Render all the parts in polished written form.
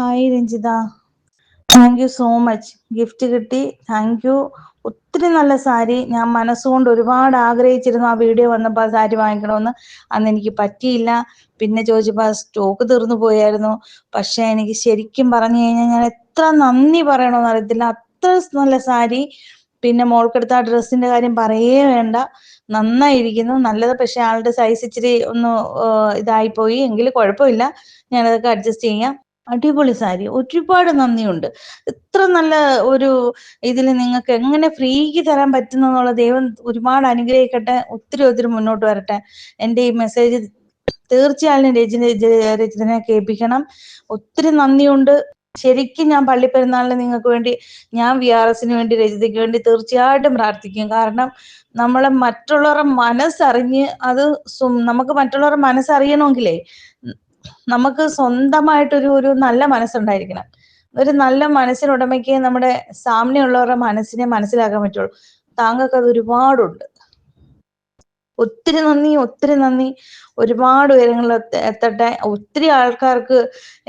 Hi Ranjitha, thank you so much. Gift കിട്ടി, thank you. ഒത്തിരി നല്ല സാരി. ഞാൻ മനസ്സുകൊണ്ട് ഒരുപാട് ആഗ്രഹിച്ചിരുന്നു ആ വീഡിയോ വന്നപ്പോൾ ആ സാരി വാങ്ങിക്കണമെന്ന്. അന്ന് എനിക്ക് പറ്റിയില്ല. പിന്നെ ചോദിച്ചപ്പോൾ സ്റ്റോക്ക് തീർന്നു പോയായിരുന്നു. പക്ഷെ എനിക്ക് ശരിക്കും പറഞ്ഞു കഴിഞ്ഞാൽ ഞാൻ എത്ര നന്ദി പറയണമെന്ന് അറിയത്തില്ല. അത്ര നല്ല സാരി. പിന്നെ മോൾക്കെടുത്ത ആ ഡ്രസ്സിന്റെ കാര്യം പറയേ വേണ്ട, നന്നായിരിക്കുന്നു, നല്ലത്. പക്ഷെ ആളുടെ സൈസ് ഇച്ചിരി ഒന്ന് ഇതായിപ്പോയി, എങ്കിലും കുഴപ്പമില്ല, ഞാനതൊക്കെ അഡ്ജസ്റ്റ് ചെയ്യാം. അടിപൊളി സാരി, ഒരുപാട് നന്ദിയുണ്ട്. ഇത്ര നല്ല ഒരു ഇതിൽ നിങ്ങൾക്ക് എങ്ങനെ ഫ്രീക്ക് തരാൻ പറ്റുന്നുള്ള ദൈവം ഒരുപാട് അനുഗ്രഹിക്കട്ടെ. ഒത്തിരി ഒത്തിരി മുന്നോട്ട് വരട്ടെ. എൻ്റെ ഈ മെസ്സേജ് തീർച്ചയായും രചിതനെ കേൾപ്പിക്കണം. ഒത്തിരി നന്ദിയുണ്ട്. ശരിക്കും ഞാൻ പള്ളിപ്പെരുന്നാളിന് നിങ്ങൾക്ക് വേണ്ടി, ഞാൻ VRS വേണ്ടി, രചിതയ്ക്ക് വേണ്ടി തീർച്ചയായിട്ടും പ്രാർത്ഥിക്കും. കാരണം നമ്മളെ മറ്റുള്ളവരുടെ മനസ്സറിഞ്ഞ് അത് നമുക്ക് മറ്റുള്ളവരുടെ മനസ്സറിയണമെങ്കിലേ നമുക്ക് സ്വന്തമായിട്ടൊരു നല്ല മനസ്സുണ്ടായിരിക്കണം. ഒരു നല്ല മനസ്സിനുടമയ്ക്ക് നമ്മുടെ സാമ്യമുള്ളവരുടെ മനസ്സിനെ മനസ്സിലാക്കാൻ പറ്റുള്ളൂ. താങ്കൾക്ക് അത് ഒരുപാടുണ്ട്. ഒത്തിരി നന്ദി, ഒത്തിരി നന്ദി. ഒരുപാട് ഉയരങ്ങളിൽ എത്തട്ടെ. ഒത്തിരി ആൾക്കാർക്ക്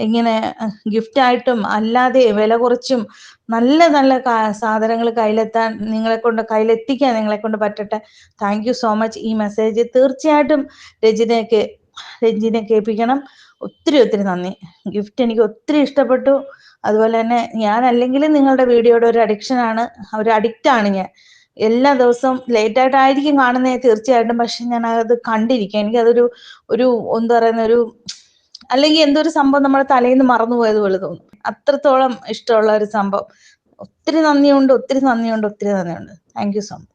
ഇങ്ങനെ ഗിഫ്റ്റായിട്ടും അല്ലാതെ വില കുറച്ചും നല്ല നല്ല സാധനങ്ങൾ കയ്യിലെത്തിക്കാൻ നിങ്ങളെ കൊണ്ട് പറ്റട്ടെ. Thank you so much. ഈ മെസ്സേജ് തീർച്ചയായിട്ടും രഞ്ജിനെ കേൾപ്പിക്കണം. ഒത്തിരി ഒത്തിരി നന്ദി. ഗിഫ്റ്റ് എനിക്ക് ഒത്തിരി ഇഷ്ടപ്പെട്ടു. അതുപോലെ തന്നെ ഞാൻ അല്ലെങ്കിലും നിങ്ങളുടെ വീഡിയോയുടെ ഒരു അഡിക്റ്റാണ് ഞാൻ. എല്ലാ ദിവസവും ലേറ്റായിട്ടായിരിക്കും കാണുന്നത് തീർച്ചയായിട്ടും. പക്ഷെ ഞാൻ അത് കണ്ടിരിക്കാം. എനിക്കതൊരു എന്താ പറയുന്ന അല്ലെങ്കിൽ എന്തോ ഒരു സംഭവം നമ്മുടെ തലയിൽ നിന്ന് മറന്നുപോയതുപോലെ തോന്നും. അത്രത്തോളം ഇഷ്ടമുള്ള ഒരു സംഭവം. ഒത്തിരി നന്ദിയുണ്ട്, ഒത്തിരി നന്ദിയുണ്ട്, ഒത്തിരി നന്ദിയുണ്ട്. Thank you so much.